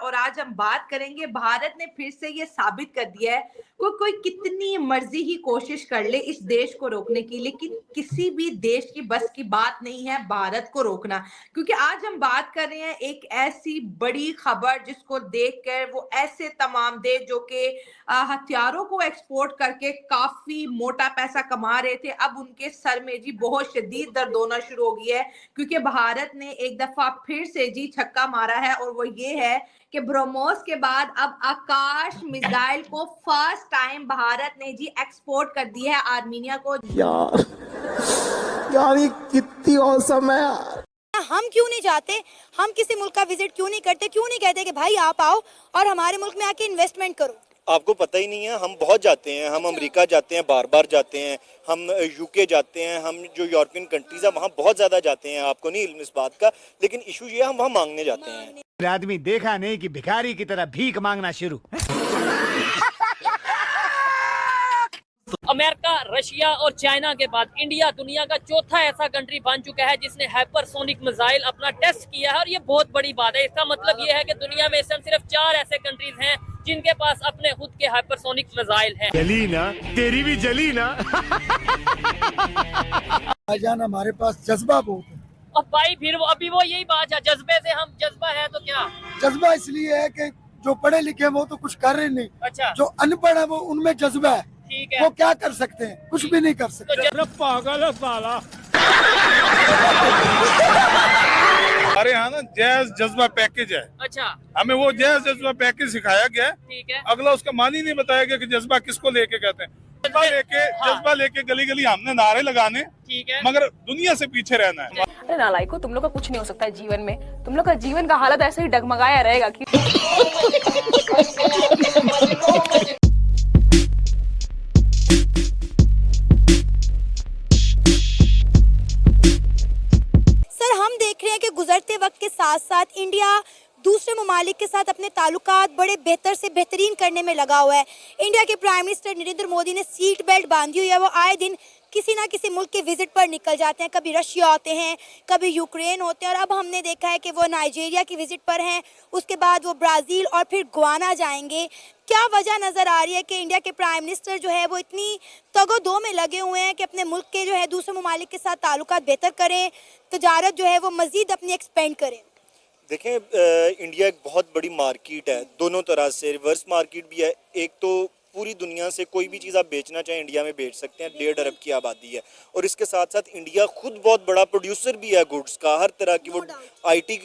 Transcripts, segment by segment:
और आज हम बात करेंगे, भारत ने फिर से ये साबित कर दिया है कोई कितनी मर्जी ही कोशिश कर ले इस देश को रोकने की, लेकिन किसी भी देश की बस की बात नहीं है भारत को रोकना। क्योंकि आज हम बात कर रहे हैं एक ऐसी बड़ी खबर जिसको देखकर वो ऐसे तमाम देश जो कि हथियारों को एक्सपोर्ट करके काफी मोटा पैसा कमा रहे थे, अब उनके सर में जी बहुत शदीद दर्द होना शुरू हो गया है। क्योंकि भारत ने एक दफा फिर से जी छक्का मारा है और वो ये है कि ब्रह्मोस के बाद अब आकाश मिसाइल को फर्स्ट टाइम भारत ने जी एक्सपोर्ट कर दी है आर्मीनिया को। यार यार ये कितनी औसम है यार। हम क्यों नहीं जाते, हम किसी मुल्क का विजिट क्यों नहीं करते, क्यों नहीं कहते कि भाई आप आओ और हमारे मुल्क में आके इन्वेस्टमेंट करो। आपको पता ही नहीं है, हम बहुत जाते हैं, हम अमेरिका जाते हैं, बार बार जाते हैं, हम यूके जाते हैं, हम जो यूरोपियन कंट्रीज है वहाँ बहुत ज़्यादा जाते हैं। आपको नहीं इल्म इस बात का, लेकिन इशू ये है हम वहाँ मांगने जाते हैं। आदमी देखा नहीं कि भिखारी की तरह भीख मांगना शुरू। अमेरिका, रशिया और चाइना के बाद इंडिया दुनिया का चौथा ऐसा कंट्री बन चुका है जिसने हाइपरसोनिक मिसाइल अपना टेस्ट किया है, और ये बहुत बड़ी बात है। इसका मतलब ये है कि दुनिया में इस समय सिर्फ 4 ऐसे कंट्रीज हैं जिनके पास अपने खुद के हाइपरसोनिक मिसाइल हैं। जली ना, तेरी भी जली ना। भाईजान हमारे पास जज्बा बहुत है। अब भाई फिर अभी वो यही बात है, जज्बे से हम जज्बा है तो क्या? जज्बा इसलिए है कि जो पढ़े लिखे वो तो कुछ कर रहे नहीं। अच्छा, जो अनपढ़ है वो उनमें जज्बा है। ठीक है, वो क्या कर सकते हैं? कुछ भी नहीं कर सकते। तो पागल है साला। हमारे यहाँ ना जैज जज्बा पैकेज है। अच्छा, हमें वो जैज जज्बा पैकेज सिखाया गया है। ठीक है, अगला उसका मान ही नहीं बताया गया कि जज्बा किसको लेके कहते हैं। जज्बा लेके गली गली हमने नारे लगाने, ठीक है, मगर दुनिया से पीछे रहना है। अरे नालायको, तुम लोग का कुछ नहीं हो सकता है जीवन में। तुम लोग का जीवन का हालत ऐसे ही डगमगाया रहेगा कि हम देख रहे हैं कि गुजरते वक्त के साथ साथ इंडिया दूसरे ममालिक के साथ अपने ताल्लुकात बड़े बेहतर से बेहतरीन करने में लगा हुआ है। इंडिया के प्राइम मिनिस्टर नरेंद्र मोदी ने सीट बेल्ट बांधी हुई है। वो आए दिन किसी ना किसी मुल्क के विजिट पर निकल जाते हैं। कभी रशिया होते हैं, कभी यूक्रेन होते हैं, और अब हमने देखा है कि वो नाइजीरिया की विजिट पर हैं। उसके बाद वो ब्राज़ील और फिर गुआना जाएंगे। क्या वजह नज़र आ रही है कि इंडिया के प्राइम मिनिस्टर जो है वो इतनी तगो-दो में लगे हुए हैं कि अपने मुल्क के जो है दूसरे ममालिक के साथ ताल्लुकात बेहतर करें, तजारत जो है वो मज़ीद अपनी एक्सपेंड करें? देखें, इंडिया एक बहुत बड़ी मार्केट है, दोनों तरह से रिवर्स मार्केट भी है। एक तो पूरी दुनिया से कोई भी चीज़ आप बेचना चाहें इंडिया में बेच सकते हैं। 1.5 अरब की आबादी है, और इसके साथ साथ इंडिया खुद बहुत बड़ा प्रोड्यूसर भी है गुड्स का। हर तरह की वो आईटी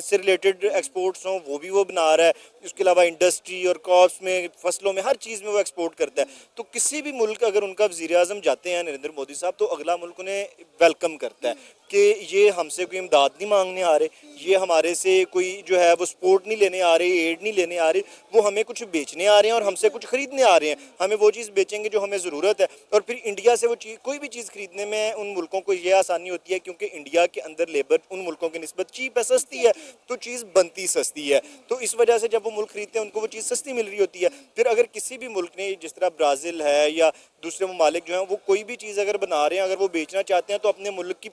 से रिलेटेड एक्सपोर्ट्स हों वो भी वो बना रहा है। उसके अलावा इंडस्ट्री और क्रॉप्स में, फसलों में, हर चीज़ में वो एक्सपोर्ट करता है। तो किसी भी मुल्क अगर उनका वज़ीर-ए-आज़म जाते हैं नरेंद्र मोदी साहब, तो अगला मुल्क उन्हें वेलकम करता है कि ये हमसे कोई इमदाद नहीं मांगने आ रहे, ये हमारे से कोई जो है वो सपोर्ट नहीं लेने आ रहे, एड नहीं लेने आ रहे, वो हमें कुछ बेचने आ रहे हैं और हमसे कुछ खरीदने आ रहे हैं। हमें वो चीज़ बेचेंगे जो हमें ज़रूरत है, और फिर इंडिया से वो चीज़, कोई भी चीज़ खरीदने में उन मुल्कों को ये आसानी होती है क्योंकि इंडिया के अंदर लेबर उन मुल्कों की निस्बत चीप है, सस्ती है, तो चीज़ बनती सस्ती है। तो इस वजह से जब वो मुल्क खरीदते हैं उनको वो चीज़ सस्ती मिल रही होती है। फिर अगर किसी भी मुल्क ने, जिस तरह ब्राज़ील है या दूसरे ममालिक जो हैं, वो कोई भी चीज़ अगर बना रहे हैं, अगर वो बेचना चाहते हैं, तो अपने मुल्क की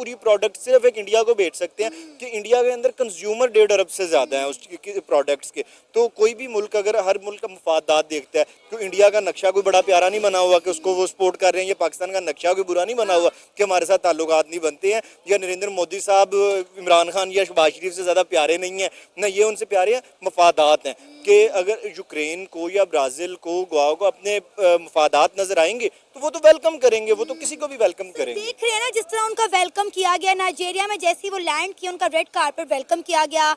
पूरी प्रोडक्ट सिर्फ एक इंडिया को बेच सकते हैं कि इंडिया के अंदर कंज्यूमर 1.5 अरब से ज़्यादा है उस प्रोडक्ट्स के। तो कोई भी मुल्क, अगर हर मुल्क का मफादात देखता है, तो इंडिया का नक्शा कोई बड़ा प्यारा नहीं बना हुआ कि उसको वो सपोर्ट कर रहे हैं, या पाकिस्तान का नक्शा कोई बुरा नहीं बना हुआ कि हमारे साथ ताल्लुकात नहीं बनते हैं, या नरेंद्र मोदी साहब इमरान खान या शहबाज शरीफ से ज़्यादा प्यारे नहीं हैं, ना ये उनसे प्यारे हैं, मफादात हैं। कि अगर यूक्रेन को या ब्राज़ील को, गोवा को अपने मफादात नज़र आएंगे तो वो तो वेलकम करेंगे, वो तो किसी को भी वेलकम करेंगे। देख रहे हैं ना जिस तरह उनका वेलकम किया गया नाइजीरिया में, जैसे ही वो लैंड किया उनका रेड कारपेट वेलकम किया गया।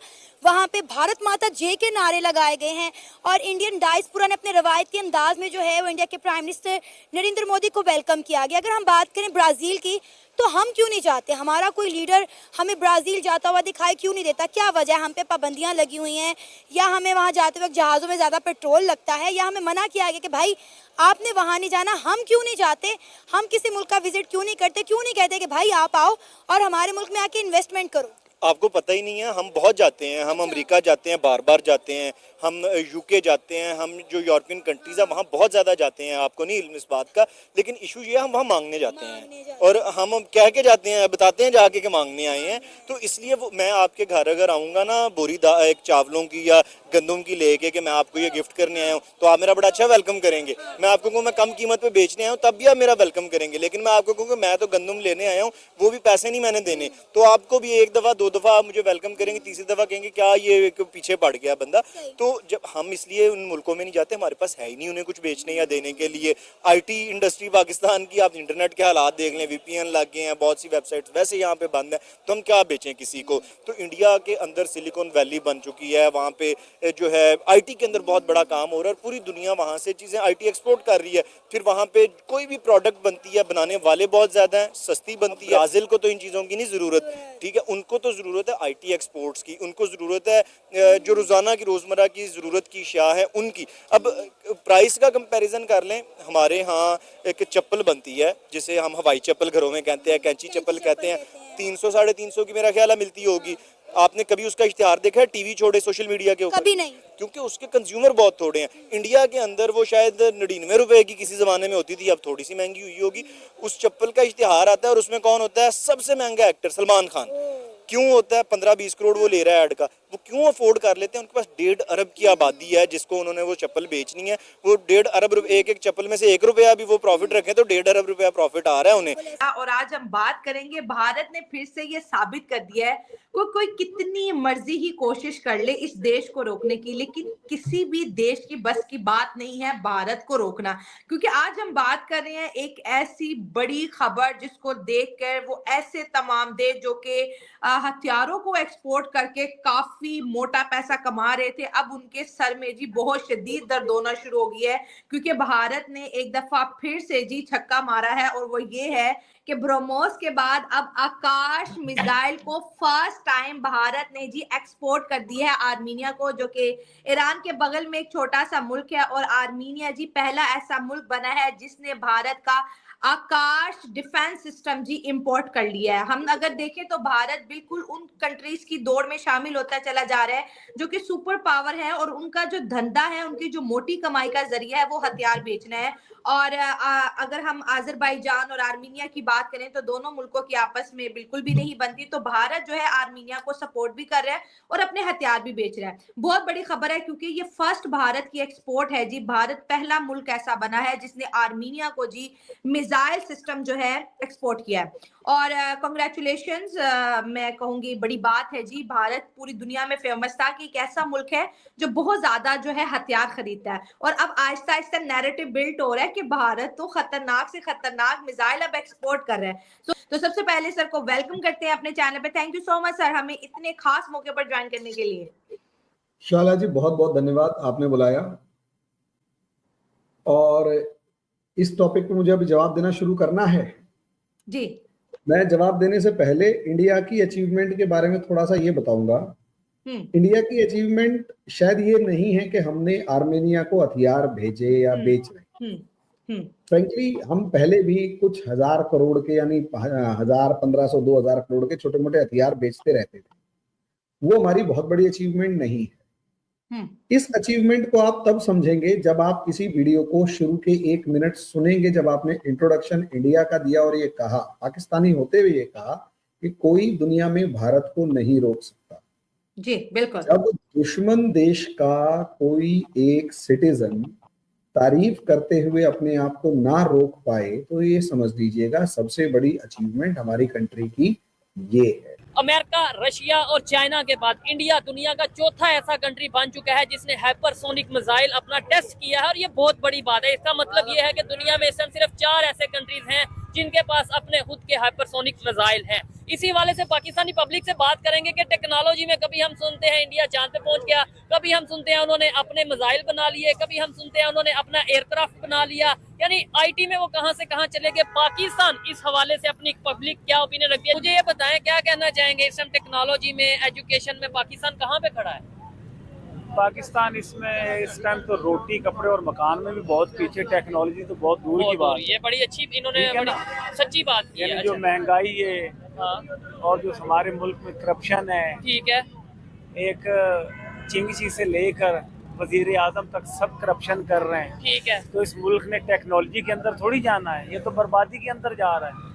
वहाँ पे भारत माता जय के नारे लगाए गए हैं, और इंडियन डायस्पोरा ने अपने रवायती अंदाज में जो है वो इंडिया के प्राइम मिनिस्टर नरेंद्र मोदी को वेलकम किया गया। अगर हम बात करें ब्राज़ील की, तो हम क्यों नहीं जाते? हमारा कोई लीडर हमें ब्राज़ील जाता हुआ दिखाई क्यों नहीं देता? क्या वजह है? हम पे पाबंदियां लगी हुई हैं, या हमें वहाँ जाते वक्त जहाज़ों में ज़्यादा पेट्रोल लगता है, या हमें मना किया गया कि भाई आपने वहाँ नहीं जाना? हम क्यों नहीं जाते? हम किसी मुल्क का विजिट क्यों नहीं करते? क्यों नहीं कहते कि भाई आप आओ और हमारे मुल्क में आके इन्वेस्टमेंट करो? आपको पता ही नहीं है, हम बहुत जाते हैं, हम अमेरिका जाते हैं, बार बार जाते हैं, हम यूके जाते हैं, हम जो यूरोपियन कंट्रीज़ है वहाँ बहुत ज़्यादा जाते हैं, आपको नहीं इल्म इस बात का। लेकिन इशू ये है हम वहाँ मांगने जाते हैं और हम कह के जाते हैं, बताते हैं जाके कि मांगने आए हैं। तो इसलिए वो मैं आपके घर अगर आऊँगा ना बोरी एक चावलों की या गंदम की लेके कि मैं आपको ये गिफ्ट करने आया हूँ, तो आप मेरा बड़ा अच्छा वेलकम करेंगे। मैं आपको कहूँ मैं कम कीमत पे बेचने आया हूँ, तब भी आप मेरा वेलकम करेंगे। लेकिन मैं आपको कहूँ मैं तो गंदम लेने आया हूँ, वो भी पैसे नहीं मैंने देने, तो आपको भी एक दफ़ा दो दफ़ा आप मुझे वेलकम करेंगे, तीसरी दफ़ा कहेंगे क्या ये पीछे पड़ गया बंदा। तो जब हम इसलिए उन मुल्कों में नहीं जाते, हमारे पास है ही नहीं उन्हें कुछ बेचने या देने के लिए। आईटी इंडस्ट्री पाकिस्तान की, आप इंटरनेट के हालात देख लें, वीपीएन लग गए हैं, बहुत सी वेबसाइट्स वैसे यहाँ पे बंद है, तो हम क्या बेचें किसी को। तो इंडिया के अंदर सिलिकॉन वैली बन चुकी है, वहाँ पे जो है आईटी के अंदर बहुत बड़ा काम हो रहा है और पूरी दुनिया वहाँ से चीज़ें आईटी एक्सपोर्ट कर रही है। फिर वहाँ पे कोई भी प्रोडक्ट बनती है, बनाने वाले बहुत ज़्यादा हैं, सस्ती बनती है। ब्राज़ील को तो इन चीज़ों की नहीं ज़रूरत, ठीक है, उनको तो ज़रूरत है आईटी एक्सपोर्ट्स की, उनको ज़रूरत है जो रोज़ाना की रोज़मर्रा की ज़रूरत की अशिया है उनकी। अब प्राइस का कंपैरिजन कर लें, हमारे यहाँ एक चप्पल बनती है जिसे हम हवाई चप्पल घरों में कहते हैं, कैंची चप्पल कहते हैं, 300 साढ़े 300 की मेरा ख्याल है मिलती होगी। आपने कभी उसका इश्तिहार देखा है टीवी छोड़े सोशल मीडिया के ऊपर? कभी नहीं, क्योंकि उसके कंज्यूमर बहुत थोड़े हैं। इंडिया के अंदर वो शायद 99 रुपए की किसी ज़माने में होती थी, अब थोड़ी सी महंगी हुई होगी। उस चप्पल का इश्तिहार आता है और उसमें कौन होता है? सबसे महंगा एक्टर सलमान खान। क्यों होता है? 15-20 करोड़ वो ले रहा है ऐड का। वो क्यों अफोर्ड कर लेते हैं? उनके पास 1.5 अरब की आबादी है जिसको उन्होंने वो चप्पल बेचनी है। वो 1.5 अरब एक चप्पल में से 1 रुपया भी वो प्रॉफिट रखें तो 1.5 अरब रुपया प्रॉफिट आ रहा है उन्हें। और आज हम बात करेंगे, भारत ने फिर से ये साबित कर दिया है कोई कितनी मर्जी ही कोशिश कर ले इस देश को रोकने की, लेकिन किसी भी देश की बस की बात नहीं है भारत को रोकना। क्योंकि आज हम बात कर रहे हैं एक ऐसी बड़ी खबर जिसको देखकर वो ऐसे तमाम देश जो कि हथियारों को एक्सपोर्ट करके काफी मोटा पैसा कमा रहे थे, अब उनके सर में जी बहुत शदीद दर्द होना शुरू हो गया है। क्योंकि भारत ने एक दफा फिर से जी छक्का मारा है और वो ये है कि ब्रह्मोस के बाद अब आकाश मिसाइल को फर्स्ट टाइम भारत ने जी एक्सपोर्ट कर दिया है आर्मीनिया को, जो कि ईरान के बगल में एक छोटा सा मुल्क है। और आर्मीनिया जी पहला ऐसा मुल्क बना है जिसने भारत का आकाश डिफेंस सिस्टम जी इंपोर्ट कर लिया है। हम अगर देखें तो भारत बिल्कुल उन कंट्रीज की दौड़ में शामिल होता चला जा रहा है जो कि सुपर पावर है और उनका जो धंधा है, उनकी जो मोटी कमाई का जरिया है वो हथियार बेचना है। और अगर हम अजरबैजान और आर्मीनिया की बात करें तो दोनों मुल्कों की आपस में बिल्कुल भी नहीं बनती। तो भारत जो है आर्मीनिया को सपोर्ट भी कर रहा है और अपने हथियार भी बेच रहा है। बहुत बड़ी खबर है क्योंकि ये फर्स्ट भारत की एक्सपोर्ट है जी। भारत पहला मुल्क ऐसा बना है जिसने आर्मीनिया को जी मिसाइल सिस्टम जो है एक्सपोर्ट किया है। और कांग्रेचुलेशंस, मैं कहूंगी बड़ी बात है जी। भारत पूरी दुनिया में फेमस था कि एक ऐसा मुल्क है जो बहुत ज्यादा जो है हथियार खरीदता है और अब आहिस्ता आहिस्ता नैरेटिव बिल्ड हो रहा है कि भारत तो खतरनाक से खतरनाक मिसाइल अब एक्सपोर्ट कर रहा है। तो सबसे पहले सर को वेलकम करते हैं अपने चैनल पे। Thank you so much sir हमें इतने खास मौके पर ज्वाइन करने के लिए। शाला जी बहुत बहुत धन्यवाद, आपने बुलाया। और इस टॉपिक पे मुझे अभी जवाब देना शुरू करना है जी। मैं जवाब देने से पहले इंडिया की अचीवमेंट के बारे में थोड़ा सा ये बताऊंगा। इंडिया की अचीवमेंट शायद ये नहीं है कि हमने आर्मेनिया को हथियार भेजे या बेच रहे। फ्रेंकली हम पहले भी कुछ हजार करोड़ के, यानी 1000, 1500, 2000 करोड़ के छोटे मोटे हथियार बेचते रहते थे। वो हमारी बहुत बड़ी अचीवमेंट नहीं है। इस अचीवमेंट को आप तब समझेंगे जब आप किसी वीडियो को शुरू के 1 मिनट सुनेंगे, जब आपने इंट्रोडक्शन इंडिया का दिया और ये कहा, पाकिस्तानी होते हुए ये कहा कि कोई दुनिया में भारत को नहीं रोक सकता। जी बिल्कुल। जब दुश्मन देश का कोई एक सिटीजन तारीफ करते हुए अपने आप को ना रोक पाए तो ये समझ लीजिएगा सबसे बड़ी अचीवमेंट हमारी कंट्री की ये है। अमेरिका, रशिया और चाइना के बाद इंडिया दुनिया का चौथा ऐसा कंट्री बन चुका है जिसने हाइपरसोनिक मिसाइल अपना टेस्ट किया है और ये बहुत बड़ी बात है। इसका मतलब ये है कि दुनिया में सिर्फ 4 ऐसे कंट्रीज हैं जिनके पास अपने खुद के हाइपरसोनिक मिसाइल हैं। इसी वाले से पाकिस्तानी पब्लिक से बात करेंगे कि टेक्नोलॉजी में कभी हम सुनते हैं इंडिया चांद पे पहुंच गया, कभी हम सुनते हैं उन्होंने अपने मिसाइल बना लिए, कभी हम सुनते हैं उन्होंने अपना एयरक्राफ्ट बना लिया, यानी आईटी में वो कहां से कहां चले गए। पाकिस्तान इस हवाले से अपनी पब्लिक क्या ओपिनियन रखती है, मुझे ये बताएं, क्या कहना चाहेंगे इस टाइम टेक्नोलॉजी में, एजुकेशन में पाकिस्तान कहाँ पे खड़ा है? पाकिस्तान इसमें इस टाइम तो रोटी, कपड़े और मकान में भी बहुत पीछे, टेक्नोलॉजी तो बहुत दूर की बात है। ये बड़ी अच्छी इन्होंने बड़ी सच्ची बात की है। जो महंगाई है, और जो हमारे मुल्क में करप्शन है, ठीक है, एक चिंगजी से लेकर वजीर आजम तक सब करप्शन कर रहे हैं, ठीक है, तो इस मुल्क ने टेक्नोलॉजी के अंदर थोड़ी जाना है, ये तो बर्बादी के अंदर जा रहा है।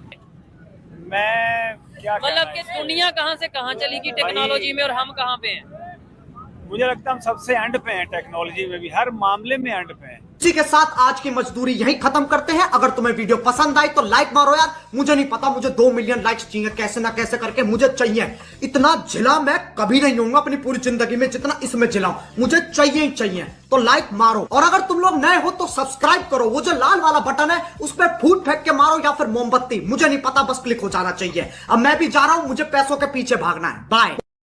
मैं क्या मतलब कि दुनिया कहाँ से कहाँ चली गई टेक्नोलॉजी में और हम कहाँ पे हैं? मुझे लगता है हम सबसे एंड पे हैं, टेक्नोलॉजी में भी हर मामले में एंड पे हैं। इसी के साथ आज की मजदूरी यहीं खत्म करते हैं। अगर तुम्हें वीडियो पसंद आई तो लाइक मारो यार, मुझे नहीं पता, मुझे 2 मिलियन लाइक्स चाहिए, कैसे ना कैसे करके मुझे चाहिए। इतना जिला मैं कभी नहीं होऊंगा अपनी पूरी जिंदगी में जितना इसमें जिलाऊं, मुझे चाहिए ही चाहिए। तो लाइक मारो, और अगर तुम लोग नए हो तो सब्सक्राइब करो, वो जो लाल वाला बटन है उस पर फूट फेंक के मारो या फिर मोमबत्ती, मुझे नहीं पता, बस क्लिक हो जाना चाहिए। अब मैं भी जा रहा हूं, मुझे पैसों के पीछे भागना है। बाय।